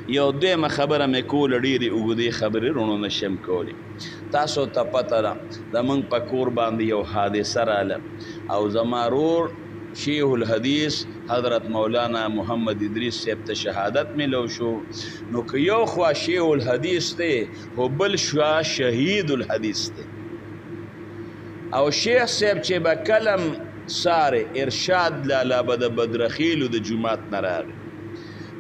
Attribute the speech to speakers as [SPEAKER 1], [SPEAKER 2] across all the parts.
[SPEAKER 1] یو دویمه خبره مې کوله ډېرې اوږدې خبرې رونو نشم کولی تاسو ته پته ده زموږ په کور باندې یو حادثه راله او زما رور شیخ الحدیث حضرت مولانا محمد ادریس صاحب ته شهادت ملو شو نو که یو خوا شیخ الحدیث دی خو بل شوا شهید الحدیث دی او شیخ صاحب چې به کلم ساره ارشاد لالا به د بدرخیلو د جومات نه راغی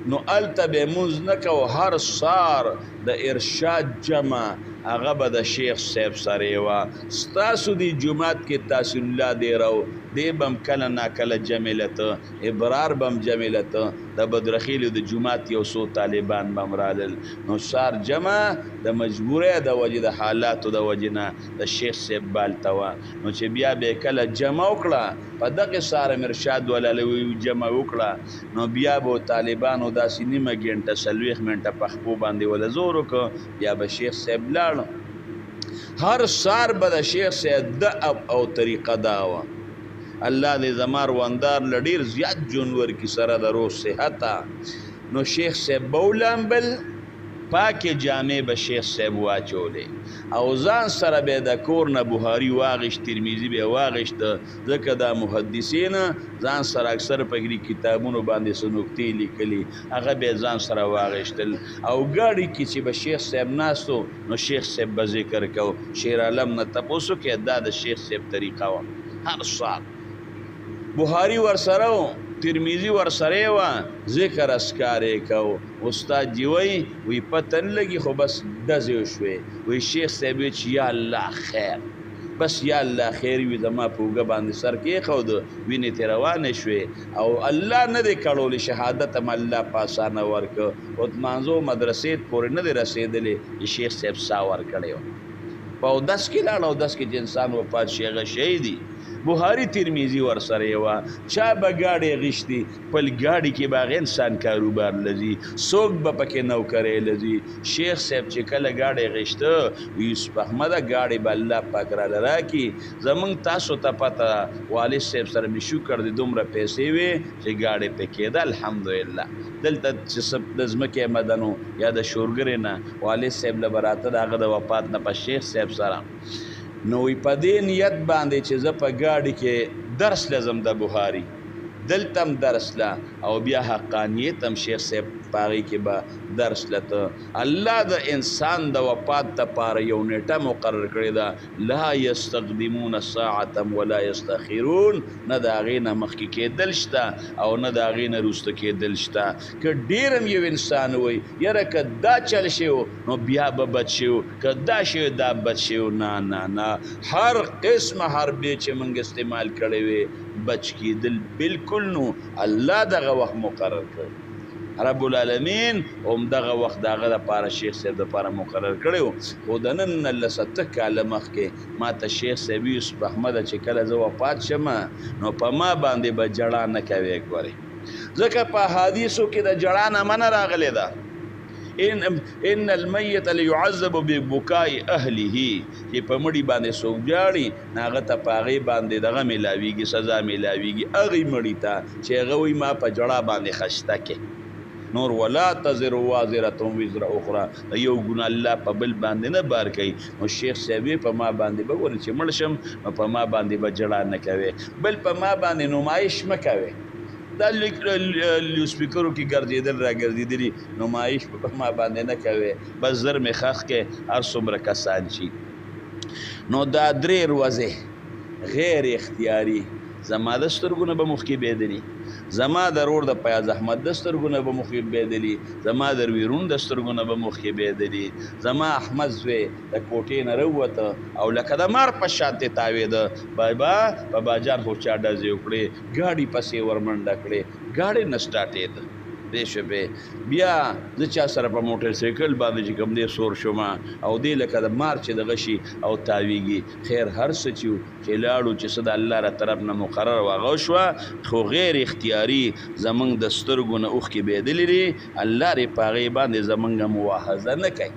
[SPEAKER 1] نو هلته به یې مونځ نه کو هر سار د ارشاد جمع هغه به د شیخ صاحب سره یې وه ستاسو دې جومات کې تحصیل الله دی رو دی بم کله ناکله جمع لته ابرار بم جمع لته د بدرخیلو د جومات یو څو طالبان بم رالل نو سار جمع د مجبورۍ د وجې د حالاتو د وجې نه د شیخ صاحب بالته وه نو چې بیا به یې کله جمع وکړه په دغې ساره م ارشاد ولاله جمع وکړه نو بیا به طالبانو داسې نیمه ګنټه 40 منټه په خپو باندې وله زور وکړه بیا به شیخ صاحب لاړ هر سار به د شیخ صاحب دأب او طریقه دا وه الله دې زما روندار له ډېر زیات ژوند ورکړي سره د روغ صحته نو شیخ صاحب به ولامبل پاکې جامې به شیخ صاحب واچولې او ځان سره به د کور نه بخاري واغېشت ترمیزي به یې واغېشته ځکه دا محدثین ځان سره اکثر په هغې کتابونو باندې څه نکتې لیکلي هغه به یې ځان سره واغېشتل او ګاډي کې چې به شیخ صاحب ناست نو شیخ صاحب به ذکر کو شیر عالم نه تپوس وکړې دا د شیخ صاحب طریقه وه هر سال بخاري ورسره و ترمیزی ورسره وه ذکر اسکارې کو استاد جی وی پته نه لګي خو بس ډزې وشوې وی شیخ صاحب وی چې یا الله خیر بس یا الله خیر وي زما په اوږه باندې سر کېښود وینې ترې روانې شوې او الله نه دی کړولی شهادت هم الله په اسانه ورکه عثمانزو مدرسې پورې نه دی رسېدلی چې شیخ صاحب سا ورکړی و په اودس کې لاړ اودس کې چې انسان وفات شي هغه شهیدي بخاري ترمیزی ورسره وه چا به ګاډی غشتي خپل ګاډي کې به هغه انسان کاروبار لځي څوک به پکې نوکری لځي شیخ صاحب چې کله ګاډی غشته یوسف احمده ګاډی به الله پاک راله راکړي زموږ تاسو ته پته والد صاحب سره مې شکر دی دومره پیسې وې چې ګاډی پې کېده الحمدلله دلته چې د ځمکې مدنو یا د شورګرې نه والد صاحب له به راته د هغه د وفات نه په شیخ صاحب سره نو وی په دې نیت باندې چې زه په ګاډي کې درس لزم د بخاري دلته هم درس له او بیا حقانیت هم شیخ صاحب په هغې کې به درس لته الله د انسان د وفات دپاره یو نیټه مقرر کړې ده لا یستقدمون ساعة ولا یستخرون نه د هغې نه مخکې کېدل شته او نه د هغې نه وروسته کېدل شته که ډېر هم یو انسان وی یاره که دا چل شو نو بیا به بد شو که دا شو دا بد شو نه نه نه هر قسم حربې چې موږ استعمال کړی وې بچ کېدل بالکل نو الله دغه وخت مقرر کړ رب العالمین هم دغه وخت د هغه دپاره شیخ صاحب دپاره مقرر کړی و خو د نن 19 کاله مخکې ما ته شیخ صاحب یوسف احمده چې کله زه وفات شمه نو په ما باندې به جړا نه کوې ګورې ځکه په حدیثو کې د جړا نه منه راغلی ده ان المیت لیعذب ببکاء اهله چې په مړي باندې څوک جاړي نو هغه ته په هغې باندې دغه میلاویږي سزا میلاویږي هغې مړي ته چې هغه وایي ما په جړا باندې خشته کې نور ولا تزر وازره وزر اخرى د یو ګناه الله په بل باندې نه بار کوي نو شیخ صاحب په ما باندې به ګورې چې مړ شم نو په ما باندې به جړا نه کوې بل په ما باندې نمایش مه کوې دا سپیکرو کې ګرځېدل را ګرځېدلي نمایش په ما باندې نه کوې بس زر مې خښ کې هر څومره کسان شي نو دا 3 ورځې غیر اختیاري زما د سترګو نه به مخکې بېدلي زما د رور د پیاز احمد د سترګو نه به مخکې بېدلي زما د رویرون د سترګو نه به مخکې بېدلي زما احمد زوی د کوټې نه راووته او لکه د مار په شانتې تاوېده بابا په بازار خو چا ډزې وکړې ګاډي پسې ورمنډه کړې ګاډی نه سټاټېده دې شپې بیا زه چا سره په موټر سایکل باندې چې کوم دی سور شوم او دی لکه د مار چې دغه شي او تاویږي خیر هر څه چې لاړو چې څه د الله له طرف نه مقرر و هغه شوه خو غیر اختیاري زموږ د سترګو نه اوښکې بېدلې دي الله رې په هغې باندې زموږ مواخذه نه کوي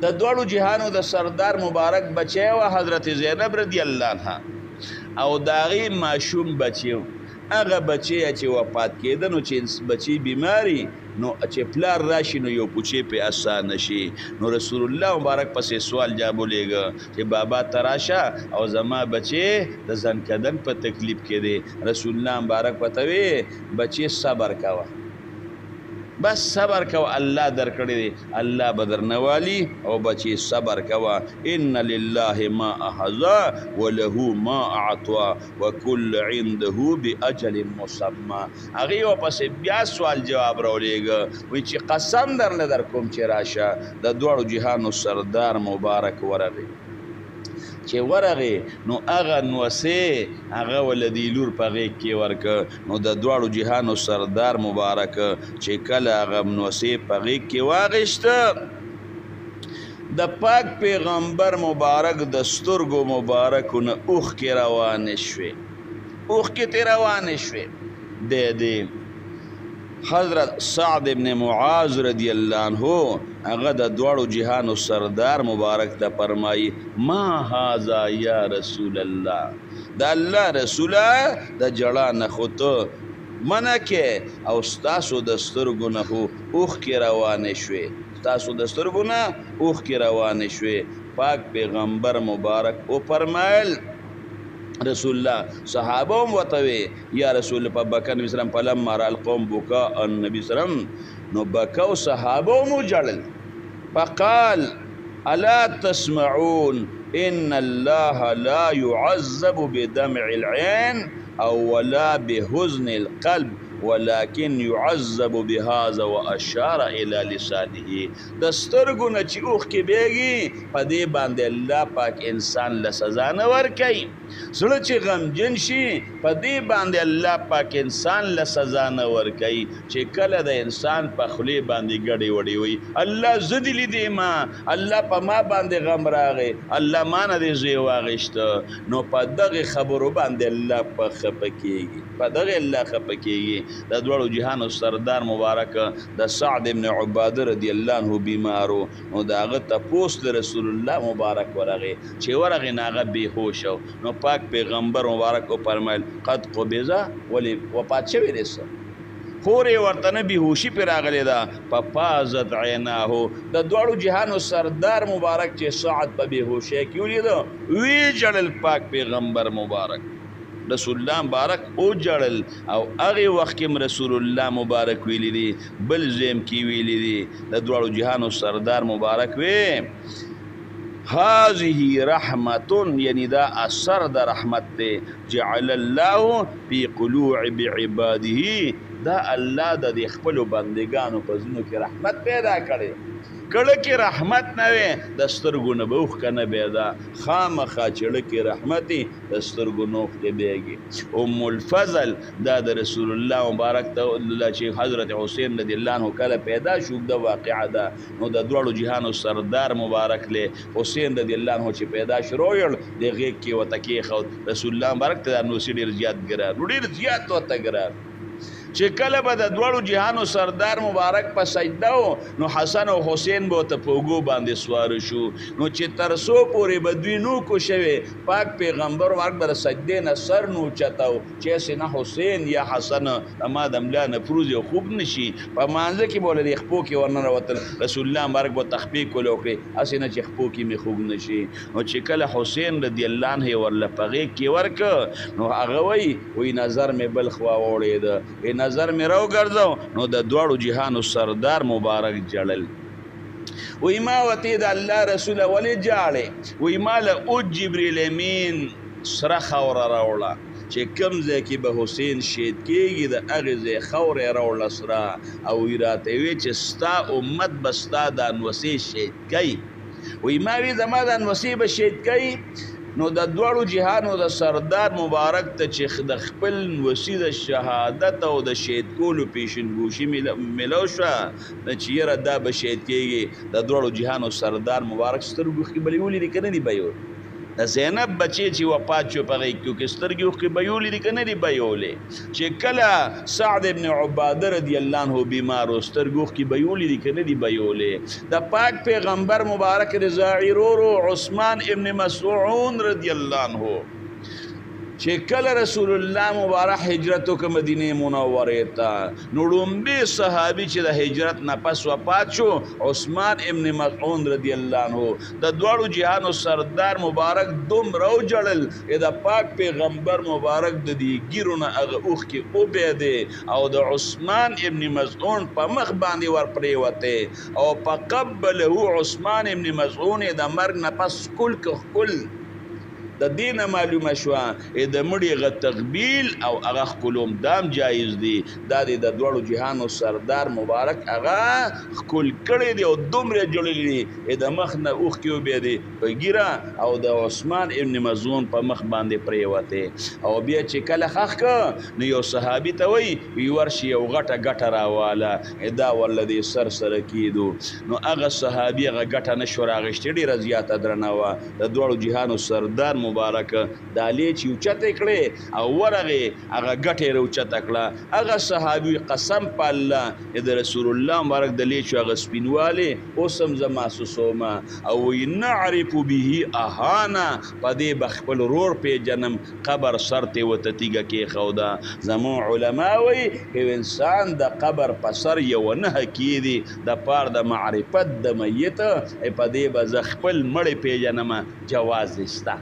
[SPEAKER 1] د دواړو جهانو د سردار مبارک بچی وه حضرت زینب رضی الله عنها او د هغې ماشوم بچی هغه بچی چې وفات کېده نو چې بچی بیماري نو چې پلار راشي نو یو پوچې په اسانه شي. نو رسول الله مبارک پسې سوال جواب ولېږه چې بابا تراشه او زما بچې د زنکدن په تکلیف کې دی. رسول الله مبارک پته وی بچې صبر کوه، بس صبر کوه، الله درکړی دی، الله به درنوالي، او بچې صبر کوه. ان لله ما اخذ وله ما اعطى وكل عنده باجل مسمى. هغې ورپسې بیا سوال جواب راولېږه، وایي چې قسم درله در کوم چې راشه د دواړو جهانو سردار مبارک ورغی. چې ورغې نو هغه نوسې هغه ولدي لور په غېږ کې ورکه. نو د دواړو جهانو سردار مبارک چې کله هغه نوسې په غېږ کې واغېسته، د پاک پیغمبر مبارک د سترګو مبارکو نه اوښکې روانې شوې، اوښکې ترې روانې شوې. د حضرت سعد ابن معاذ رضی الله عنه هغه د دواړو جهانو سردار مبارک ته فرمایي ما هذا یا رسول الله، د الله رسوله د جړا نه خو ته منع کې او ستاسو د سترګو نه خو اوښکې روانې شوې، ستاسو د سترګو نه اوښکې روانې شوې. پاک پیغمبر مبارک او فرمایل رسول الله صحابه هم ورته وی یا رسول الله په بکا نبی سلام فلما را القوم بکا النبی سلام، نو بکا و صحابه هم وجړل. فقال الا تسمعون ان الله لا يعذب بدمع العين او ولا بحزن القلب ولكن يعذب بهذا واشار الى لسانه. د سترګو نه چې اوښکې بیږي په دې باندې الله پاک انسان له سزا نه ورکوي. زړه چې غمجن شي په دې باندې الله پاک انسان له سزا نه ورکوي. چې کله د انسان په خولې باندې ګډې وډې وي الله زه دې لیدې ما، الله په ما باندې غم راغی، الله ما نه دې زوی واغېسته، نو په دغې خبرو باندې الله په خفه کېږي، په دغې الله خفه کېږي. د دواړو جهانو سردار مبارک د سعد ابن عباده رضی الله عنه بیمارو، نو د هغه تپوس د رسول الله مبارک ورغی. چې ورغی نو هغه بېهوش و. نو پاک پیغمبر مبارک وفرمیل قد قبضه، ولې وفات شوی دی څه خور یې ورته نه بېهوشي پرې راغلې ده. ففازت عیناهو، د دواړو جهانو سردار مبارک چې سعد په بېهوشۍ کې ولیده ویې ژړل. پاک پیغمبر مبارک رسول الله مبارک او جړل، او هغې وخت کې رسول الله مبارک ویلی دي، بل زیم کې ویلی دي د دواړو جهانو سردار مبارک وی هذه رحمت، یعنی دا اثر د رحمت دی، جعل الله فی قلوب عباده، دا الله د دې خپلو بندګانو په زړونو کې رحمت پیدا کړی. کله کې رحمت نه وي د سترګو نه به اوښکه نه بیده، خامخا چې ړه کې رحمت وي د سترګو نه اوښکې بیږي. ام الفضل دا د رسول الله مبارک ته چې حضرت حسین رضی الله عنه کله پیدا شو اوږده واقعه ده. نو د دواړو جهانو سردار مبارک لی حسین رضی الله عنه چې پیدا شو رویړ د غېږ کې ورته کېښود. رسول الله مبارک ته دا نوسي ډېر زیات ګران، ډېر زیات ورته ګران. چې کله به د دواړو جهانو سردار مبارک په سجده و نو حسن او حسین به ورته په اوږو باندې سواره شو. نو چې تر څو پورې به دوی نو کوشوې پاک پیغمبر مبارک به د سجدې نه سر نه اوچته و چې هسې نه حسین یا حسن ما د ملا نفروز یو خوب نه شي. په مانځه کې به له دې خپو کې ورننوتل، رسول الله مبارک به تخفیق ولو کړې هسې نه چې خپو کې مې خوب نه شي. نو چې کله حسین رضی الله عنه یې ورله په غېږ کې ورکه نو هغه وایي نظر مې بل خوا واوړېده، نظر مې راو ګرځاو. نو د دواړو جهانو سردار مبارک جړل. وی ما وتی د الله رسوله ولې جاړې؟ وی ما له او جبریل امین سره خوره راوړه چې کوم ځای کې به حسین شهید کېږي د هغې ځای خاوره یې راوړه سره، او وی راته وی چې ستا امت به ستا د انوسې شهید کوي. وی ما وی زما د انوسې به شهید کوي. نو د دواړو جهانو د سردار مبارک ته چې د خپل وسی د شهادت او د شهید کولو پیشنګوشي ملو شوه چې یاره دا به شهید کېږي، د دواړو جهانو سردار مبارک سترګو اوښکې به یې ولیدې که نه دي به یې د زینب بچی چې وفات شو په غېږ کې سترګې اوښکې به یې ولیدې که نه دي به یې ولې. چې کله سعد ابن عباده رضی الله عنه بیمار و سترګې اوښکې به یې ولیدې که نه دي به یې ولې. د پاک پیغمبر مبارک رضاعي ورور عثمان ابن مسعود رضی الله عنه چې کله رسول الله مبارک هجرت وکړ مدینه منورې ته نو لومبي صحابي چې د هجرت نه پس وفات شو عثمان ابن مظعون رضی الله عنه د دواړو جهانو سردار مبارک دومره وجړل د پاک پیغمبر مبارک د دې ګیرو نه هغه اوښکې وبهېدې او د عثمان ابن مظعون په مخ باندې ور پرېوتې او فقبله عثمان ابن مظعون د مرګ نه پس ښکل د دې نه معلومه شوه د مړي هغه تقبیل او هغه ښکلوم دام جایز دی دا د دواړو جهانو سردار مبارک هغه ښکل کړی دی او دومره جوړلی دی د مخ نه اوښکې وبهېدې په ږیره او د عثمان ابن مظعون په مخ باندې پرېوتې او بیا چې کله ښخ که نو یو صحابي ته وایي ورشي یو غټه ګټه راواله دا ورله دې سر سره کېدو نو هغه صحابي هغه ګټه نه شو راغېشتې ډېره زیاته درنه وه د دواړو جهانو سردار مبارک دالې چې اوچته کړې او ورغې هغه ګټې یې راوچته کړه هغه صحابي قسم په الله د رسول الله مبارک د لیچو هغه سپینوالی اوس هم زه محسوسوم او وایي نعرف به اهانه په دې به خپل ورور پیژنم قبر سر ته یې ورته تیږه کېښوده زموږ علما وایي یو انسان د قبر په سر یوه نښه کېږدي د پار د معرفت د میت په دې به زه خپل مړی پیژنم جواز یې شته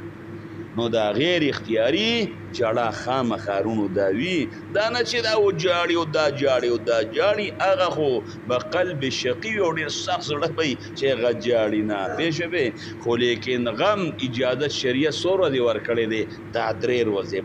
[SPEAKER 1] نو دا غیر اختیاري جړه خامخا رونو دا وي دا نه چې دا وجاړي او دا جاړي او دا جاړي هغه خو به قلب شقي او ډېر سخت زړه وي چې هغه جاړي نه پوه شوې خو لیکن غم اجازت شریعت څو ورځې ورکړی دی دا 3 ورځې